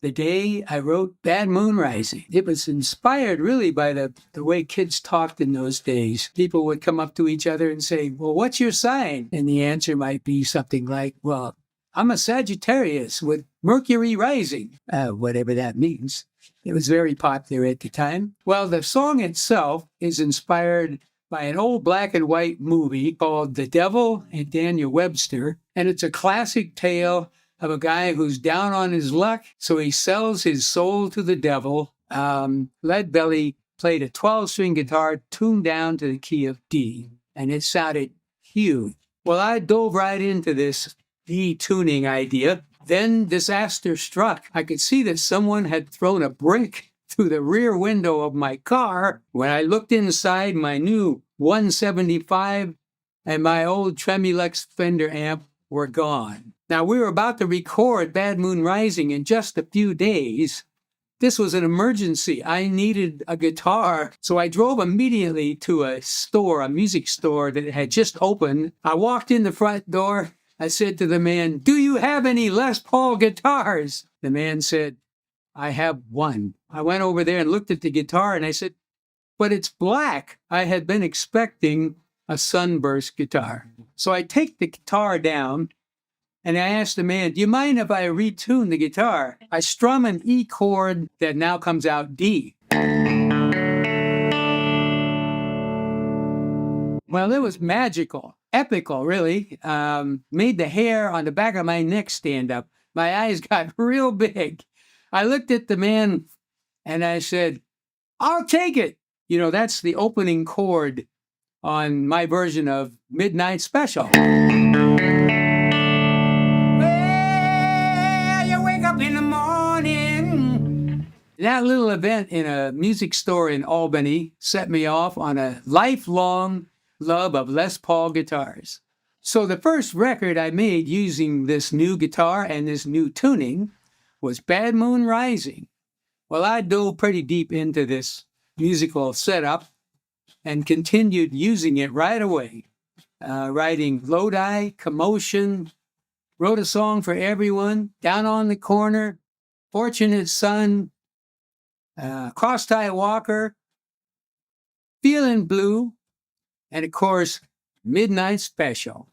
the day I wrote Bad Moon Rising. It was inspired really by the way kids talked in those days. People would come up to each other and say, well, what's your sign? And the answer might be something like, well, I'm a Sagittarius with Mercury rising, whatever that means. It was very popular at the time. Well, the song itself is inspired by an old black and white movie called The Devil and Daniel Webster, and it's a classic tale of a guy who's down on his luck, so he sells his soul to the devil. Leadbelly played a 12-string guitar tuned down to the key of D, and it sounded huge. Well, I dove right into this D tuning idea. Then disaster struck. I could see that someone had thrown a brick through the rear window of my car. When I looked inside, my new 175 and my old Tremulux Fender amp were gone. Now, we were about to record Bad Moon Rising in just a few days. This was an emergency. I needed a guitar, so I drove immediately to a store, a music store that had just opened. I walked in the front door. I said to the man, do you have any Les Paul guitars? The man said, I have one. I went over there and looked at the guitar and I said, but it's black. I had been expecting a sunburst guitar. So I take the guitar down and I asked the man, do you mind if I retune the guitar? I strum an E chord that now comes out D. Well, it was magical, epical, really. Made the hair on the back of my neck stand up. My eyes got real big. I looked at the man and I said, I'll take it. You know, that's the opening chord on my version of Midnight Special. Well, you wake up in the morning. That little event in a music store in Albany set me off on a lifelong love of Les Paul guitars. So the first record I made using this new guitar and this new tuning was Bad Moon Rising. Well, I dove pretty deep into this musical setup and continued using it right away. Writing Lodi, Commotion, wrote a song for everyone, Down on the Corner, Fortunate Son, Cross-Tie Walker, Feeling Blue, and of course, Midnight Special.